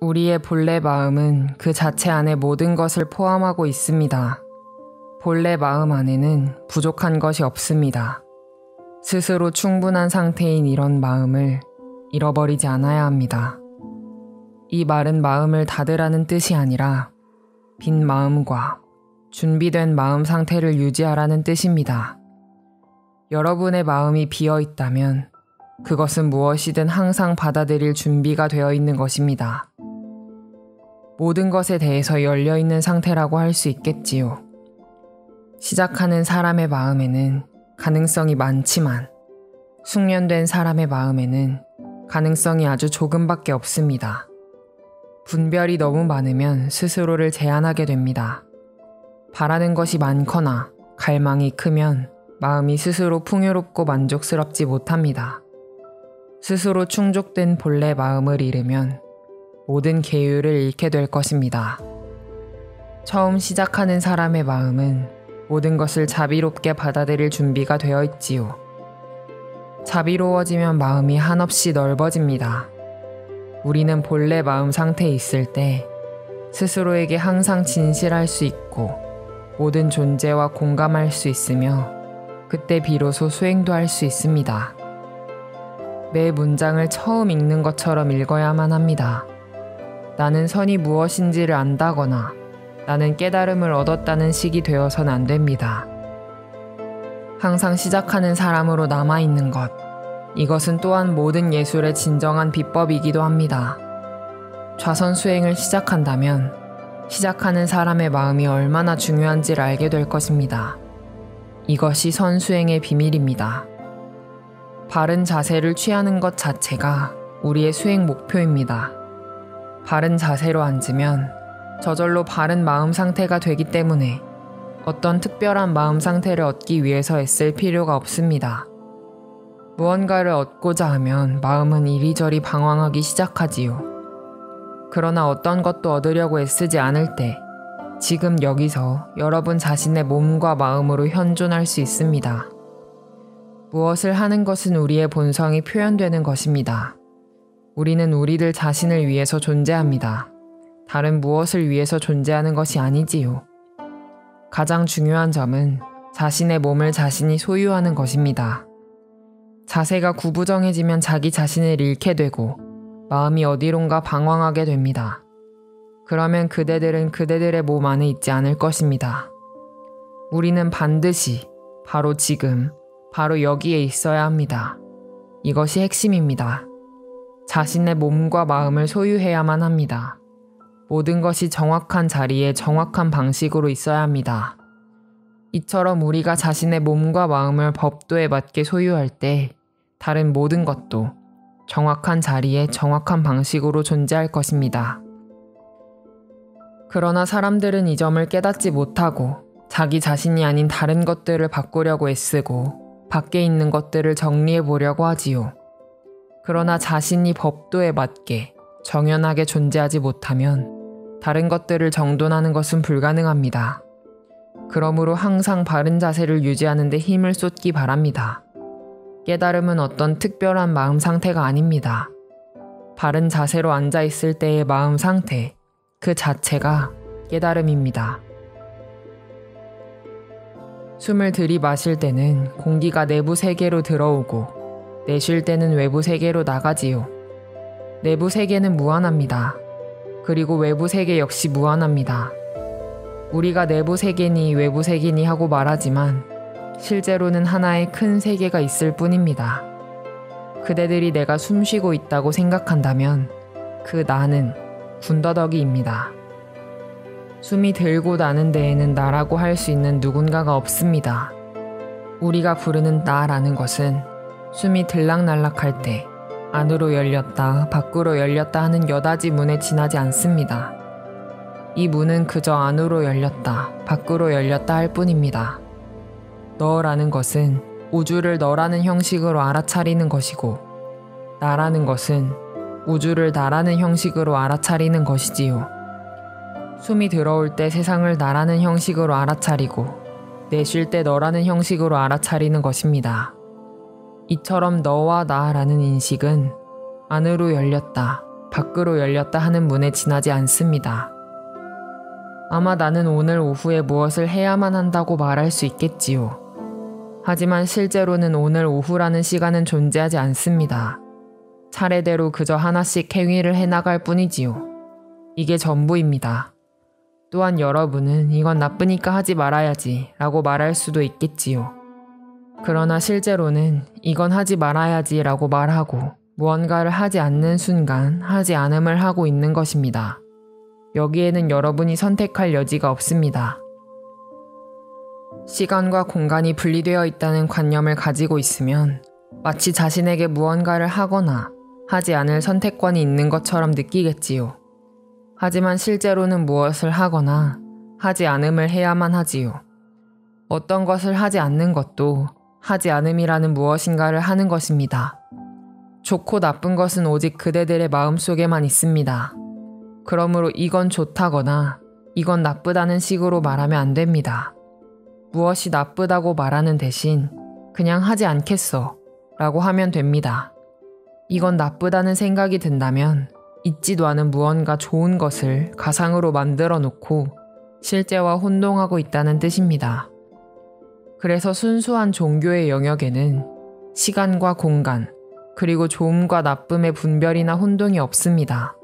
우리의 본래 마음은 그 자체 안에 모든 것을 포함하고 있습니다. 본래 마음 안에는 부족한 것이 없습니다. 스스로 충분한 상태인 이런 마음을 잃어버리지 않아야 합니다. 이 말은 마음을 닫으라는 뜻이 아니라 빈 마음과 준비된 마음 상태를 유지하라는 뜻입니다. 여러분의 마음이 비어 있다면 그것은 무엇이든 항상 받아들일 준비가 되어 있는 것입니다. 모든 것에 대해서 열려 있는 상태라고 할 수 있겠지요. 시작하는 사람의 마음에는 가능성이 많지만 숙련된 사람의 마음에는 가능성이 아주 조금밖에 없습니다. 분별이 너무 많으면 스스로를 제한하게 됩니다. 바라는 것이 많거나 갈망이 크면 마음이 스스로 풍요롭고 만족스럽지 못합니다. 스스로 충족된 본래 마음을 잃으면 모든 계율을 잃게 될 것입니다. 처음 시작하는 사람의 마음은 모든 것을 자비롭게 받아들일 준비가 되어 있지요. 자비로워지면 마음이 한없이 넓어집니다. 우리는 본래 마음 상태에 있을 때 스스로에게 항상 진실할 수 있고 모든 존재와 공감할 수 있으며 그때 비로소 수행도 할 수 있습니다. 매 문장을 처음 읽는 것처럼 읽어야만 합니다. 나는 선이 무엇인지를 안다거나 나는 깨달음을 얻었다는 식이 되어서는 안 됩니다. 항상 시작하는 사람으로 남아있는 것, 이것은 또한 모든 예술의 진정한 비법이기도 합니다. 좌선 수행을 시작한다면 시작하는 사람의 마음이 얼마나 중요한지를 알게 될 것입니다. 이것이 선수행의 비밀입니다. 바른 자세를 취하는 것 자체가 우리의 수행 목표입니다. 바른 자세로 앉으면 저절로 바른 마음 상태가 되기 때문에 어떤 특별한 마음 상태를 얻기 위해서 애쓸 필요가 없습니다. 무언가를 얻고자 하면 마음은 이리저리 방황하기 시작하지요. 그러나 어떤 것도 얻으려고 애쓰지 않을 때 지금 여기서 여러분 자신의 몸과 마음으로 현존할 수 있습니다. 무엇을 하는 것은 우리의 본성이 표현되는 것입니다. 우리는 우리들 자신을 위해서 존재합니다. 다른 무엇을 위해서 존재하는 것이 아니지요. 가장 중요한 점은 자신의 몸을 자신이 소유하는 것입니다. 자세가 구부정해지면 자기 자신을 잃게 되고 마음이 어디론가 방황하게 됩니다. 그러면 그대들은 그대들의 몸 안에 있지 않을 것입니다. 우리는 반드시 바로 지금, 바로 여기에 있어야 합니다. 이것이 핵심입니다. 자신의 몸과 마음을 소유해야만 합니다. 모든 것이 정확한 자리에 정확한 방식으로 있어야 합니다. 이처럼 우리가 자신의 몸과 마음을 법도에 맞게 소유할 때 다른 모든 것도 정확한 자리에 정확한 방식으로 존재할 것입니다. 그러나 사람들은 이 점을 깨닫지 못하고 자기 자신이 아닌 다른 것들을 바꾸려고 애쓰고 밖에 있는 것들을 정리해 보려고 하지요. 그러나 자신이 법도에 맞게 정연하게 존재하지 못하면 다른 것들을 정돈하는 것은 불가능합니다. 그러므로 항상 바른 자세를 유지하는 데 힘을 쏟기 바랍니다. 깨달음은 어떤 특별한 마음 상태가 아닙니다. 바른 자세로 앉아 있을 때의 마음 상태, 그 자체가 깨달음입니다. 숨을 들이마실 때는 공기가 내부 세계로 들어오고 내쉴 때는 외부 세계로 나가지요. 내부 세계는 무한합니다. 그리고 외부 세계 역시 무한합니다. 우리가 내부 세계니 외부 세계니 하고 말하지만 실제로는 하나의 큰 세계가 있을 뿐입니다. 그대들이 내가 숨쉬고 있다고 생각한다면 그 나는 군더더기입니다. 숨이 들고 나는 데에는 나라고 할 수 있는 누군가가 없습니다. 우리가 부르는 나라는 것은 숨이 들락날락할 때 안으로 열렸다 밖으로 열렸다 하는 여닫이 문에 지나지 않습니다. 이 문은 그저 안으로 열렸다 밖으로 열렸다 할 뿐입니다. 너라는 것은 우주를 너라는 형식으로 알아차리는 것이고 나라는 것은 우주를 나라는 형식으로 알아차리는 것이지요. 숨이 들어올 때 세상을 나라는 형식으로 알아차리고 내쉴 때 너라는 형식으로 알아차리는 것입니다. 이처럼 너와 나라는 인식은 안으로 열렸다, 밖으로 열렸다 하는 문에 지나지 않습니다. 아마 나는 오늘 오후에 무엇을 해야만 한다고 말할 수 있겠지요. 하지만 실제로는 오늘 오후라는 시간은 존재하지 않습니다. 차례대로 그저 하나씩 행위를 해나갈 뿐이지요. 이게 전부입니다. 또한 여러분은 이건 나쁘니까 하지 말아야지 라고 말할 수도 있겠지요. 그러나 실제로는 이건 하지 말아야지 라고 말하고 무언가를 하지 않는 순간 하지 않음을 하고 있는 것입니다. 여기에는 여러분이 선택할 여지가 없습니다. 시간과 공간이 분리되어 있다는 관념을 가지고 있으면 마치 자신에게 무언가를 하거나 하지 않을 선택권이 있는 것처럼 느끼겠지요. 하지만 실제로는 무엇을 하거나 하지 않음을 해야만 하지요. 어떤 것을 하지 않는 것도 하지 않음이라는 무엇인가를 하는 것입니다. 좋고 나쁜 것은 오직 그대들의 마음속에만 있습니다. 그러므로 이건 좋다거나 이건 나쁘다는 식으로 말하면 안 됩니다. 무엇이 나쁘다고 말하는 대신 그냥 하지 않겠어 라고 하면 됩니다. 이건 나쁘다는 생각이 든다면 있지도 않은 무언가 좋은 것을 가상으로 만들어 놓고 실제와 혼동하고 있다는 뜻입니다. 그래서 순수한 종교의 영역에는 시간과 공간, 그리고 좋음과 나쁨의 분별이나 혼동이 없습니다.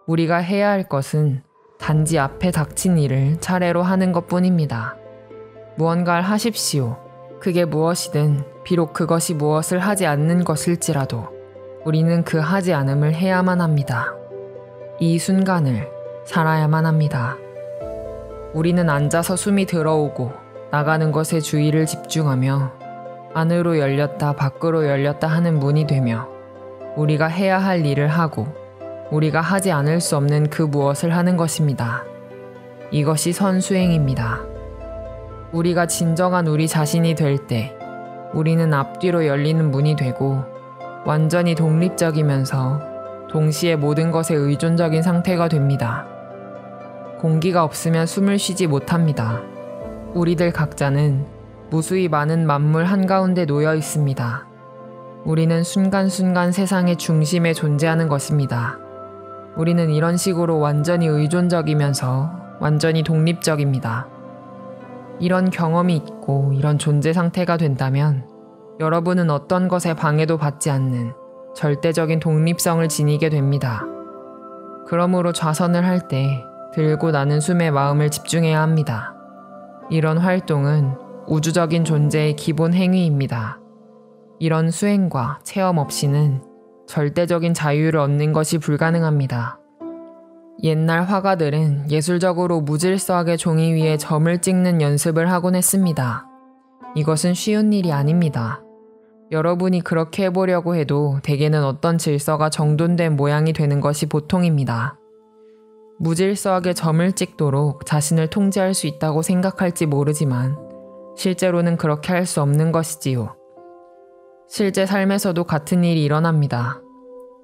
우리가 해야 할 것은 단지 앞에 닥친 일을 차례로 하는 것뿐입니다. 무언가를 하십시오. 그게 무엇이든 비록 그것이 무엇을 하지 않는 것일지라도 우리는 그 하지 않음을 해야만 합니다. 이 순간을 살아야만 합니다. 우리는 앉아서 숨이 들어오고 나가는 것에 주의를 집중하며 안으로 열렸다 밖으로 열렸다 하는 문이 되며 우리가 해야 할 일을 하고 우리가 하지 않을 수 없는 그 무엇을 하는 것입니다. 이것이 선수행입니다. 우리가 진정한 우리 자신이 될 때 우리는 앞뒤로 열리는 문이 되고 완전히 독립적이면서 동시에 모든 것에 의존적인 상태가 됩니다. 공기가 없으면 숨을 쉬지 못합니다. 우리들 각자는 무수히 많은 만물 한가운데 놓여 있습니다. 우리는 순간순간 세상의 중심에 존재하는 것입니다. 우리는 이런 식으로 완전히 의존적이면서 완전히 독립적입니다. 이런 경험이 있고 이런 존재 상태가 된다면 여러분은 어떤 것에 방해도 받지 않는 절대적인 독립성을 지니게 됩니다. 그러므로 좌선을 할 때 들고 나는 숨에 마음을 집중해야 합니다. 이런 활동은 우주적인 존재의 기본 행위입니다. 이런 수행과 체험 없이는 절대적인 자유를 얻는 것이 불가능합니다. 옛날 화가들은 예술적으로 무질서하게 종이 위에 점을 찍는 연습을 하곤 했습니다. 이것은 쉬운 일이 아닙니다. 여러분이 그렇게 해보려고 해도 대개는 어떤 질서가 정돈된 모양이 되는 것이 보통입니다. 무질서하게 점을 찍도록 자신을 통제할 수 있다고 생각할지 모르지만 실제로는 그렇게 할 수 없는 것이지요. 실제 삶에서도 같은 일이 일어납니다.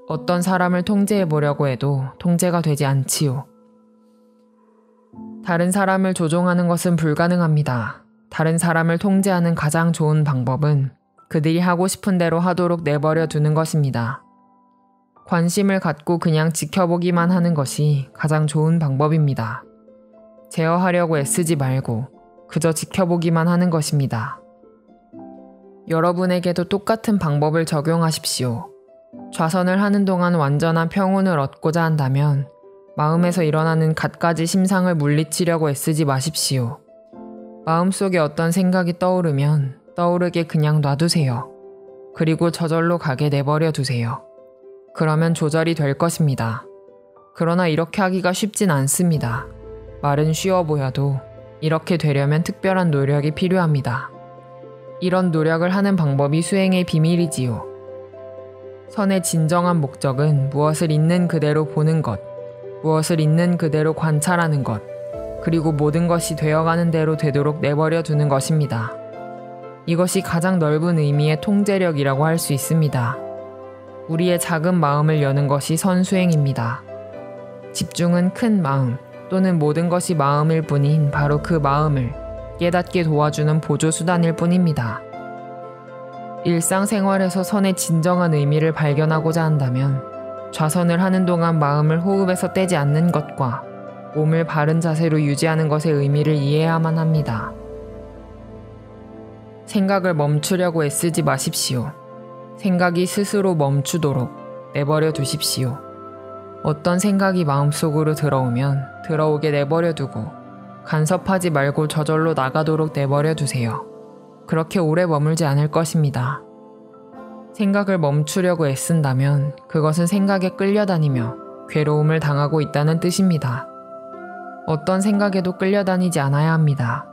어떤 사람을 통제해 보려고 해도 통제가 되지 않지요. 다른 사람을 조종하는 것은 불가능합니다. 다른 사람을 통제하는 가장 좋은 방법은 그들이 하고 싶은 대로 하도록 내버려 두는 것입니다. 관심을 갖고 그냥 지켜보기만 하는 것이 가장 좋은 방법입니다. 제어하려고 애쓰지 말고 그저 지켜보기만 하는 것입니다. 여러분에게도 똑같은 방법을 적용하십시오. 좌선을 하는 동안 완전한 평온을 얻고자 한다면 마음에서 일어나는 갖가지 심상을 물리치려고 애쓰지 마십시오. 마음속에 어떤 생각이 떠오르면 떠오르게 그냥 놔두세요. 그리고 저절로 가게 내버려 두세요. 그러면 조절이 될 것입니다. 그러나 이렇게 하기가 쉽진 않습니다. 말은 쉬워 보여도 이렇게 되려면 특별한 노력이 필요합니다. 이런 노력을 하는 방법이 수행의 비밀이지요. 선의 진정한 목적은 무엇을 있는 그대로 보는 것, 무엇을 있는 그대로 관찰하는 것, 그리고 모든 것이 되어가는 대로 되도록 내버려 두는 것입니다. 이것이 가장 넓은 의미의 통제력이라고 할 수 있습니다. 우리의 작은 마음을 여는 것이 선수행입니다. 집중은 큰 마음 또는 모든 것이 마음일 뿐인 바로 그 마음을 깨닫게 도와주는 보조수단일 뿐입니다. 일상생활에서 선의 진정한 의미를 발견하고자 한다면 좌선을 하는 동안 마음을 호흡에서 떼지 않는 것과 몸을 바른 자세로 유지하는 것의 의미를 이해해야만 합니다. 생각을 멈추려고 애쓰지 마십시오. 생각이 스스로 멈추도록 내버려 두십시오. 어떤 생각이 마음속으로 들어오면 들어오게 내버려 두고 간섭하지 말고 저절로 나가도록 내버려 두세요. 그렇게 오래 머물지 않을 것입니다. 생각을 멈추려고 애쓴다면 그것은 생각에 끌려다니며 괴로움을 당하고 있다는 뜻입니다. 어떤 생각에도 끌려다니지 않아야 합니다.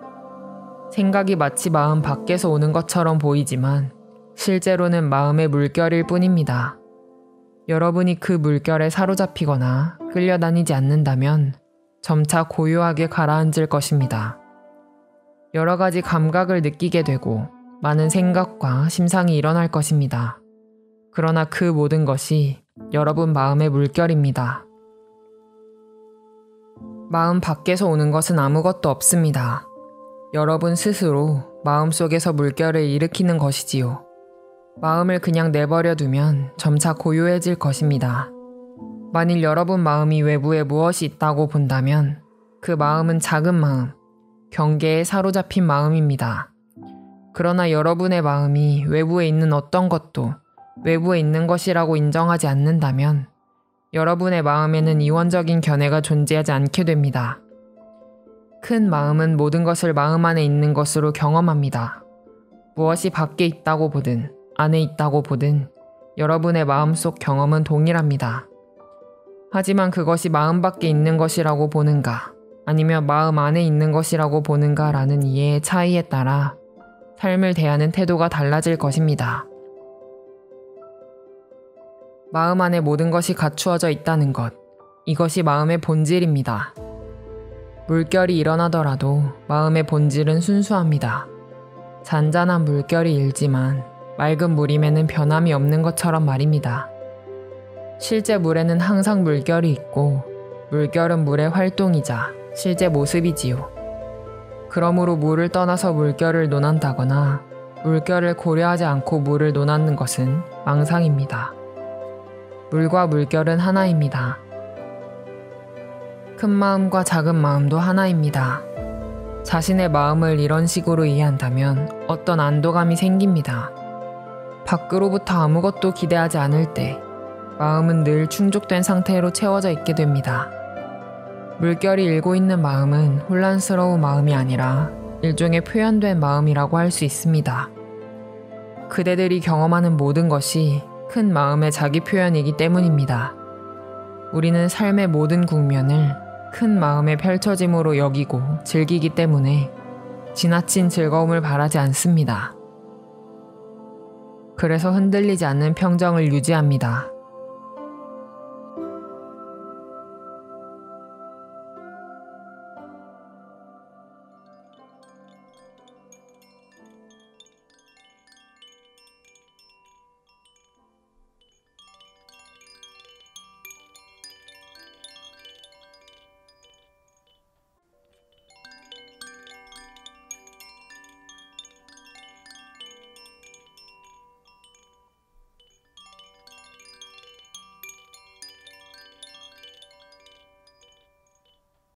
생각이 마치 마음 밖에서 오는 것처럼 보이지만 실제로는 마음의 물결일 뿐입니다. 여러분이 그 물결에 사로잡히거나 끌려다니지 않는다면 점차 고요하게 가라앉을 것입니다. 여러 가지 감각을 느끼게 되고 많은 생각과 심상이 일어날 것입니다. 그러나 그 모든 것이 여러분 마음의 물결입니다. 마음 밖에서 오는 것은 아무것도 없습니다. 여러분 스스로 마음속에서 물결을 일으키는 것이지요. 마음을 그냥 내버려 두면 점차 고요해질 것입니다. 만일 여러분 마음이 외부에 무엇이 있다고 본다면 그 마음은 작은 마음, 경계에 사로잡힌 마음입니다. 그러나 여러분의 마음이 외부에 있는 어떤 것도 외부에 있는 것이라고 인정하지 않는다면 여러분의 마음에는 이원적인 견해가 존재하지 않게 됩니다. 큰 마음은 모든 것을 마음 안에 있는 것으로 경험합니다. 무엇이 밖에 있다고 보든 안에 있다고 보든 여러분의 마음속 경험은 동일합니다. 하지만 그것이 마음 밖에 있는 것이라고 보는가 아니면 마음 안에 있는 것이라고 보는가 라는 이해의 차이에 따라 삶을 대하는 태도가 달라질 것입니다. 마음 안에 모든 것이 갖추어져 있다는 것, 이것이 마음의 본질입니다. 물결이 일어나더라도 마음의 본질은 순수합니다. 잔잔한 물결이 일지만 맑은 물임에는 변함이 없는 것처럼 말입니다. 실제 물에는 항상 물결이 있고 물결은 물의 활동이자 실제 모습이지요. 그러므로 물을 떠나서 물결을 논한다거나 물결을 고려하지 않고 물을 논하는 것은 망상입니다. 물과 물결은 하나입니다. 큰 마음과 작은 마음도 하나입니다. 자신의 마음을 이런 식으로 이해한다면 어떤 안도감이 생깁니다. 밖으로부터 아무것도 기대하지 않을 때 마음은 늘 충족된 상태로 채워져 있게 됩니다. 물결이 일고 있는 마음은 혼란스러운 마음이 아니라 일종의 표현된 마음이라고 할 수 있습니다. 그대들이 경험하는 모든 것이 큰 마음의 자기 표현이기 때문입니다. 우리는 삶의 모든 국면을 큰 마음의 펼쳐짐으로 여기고 즐기기 때문에 지나친 즐거움을 바라지 않습니다. 그래서 흔들리지 않는 평정을 유지합니다.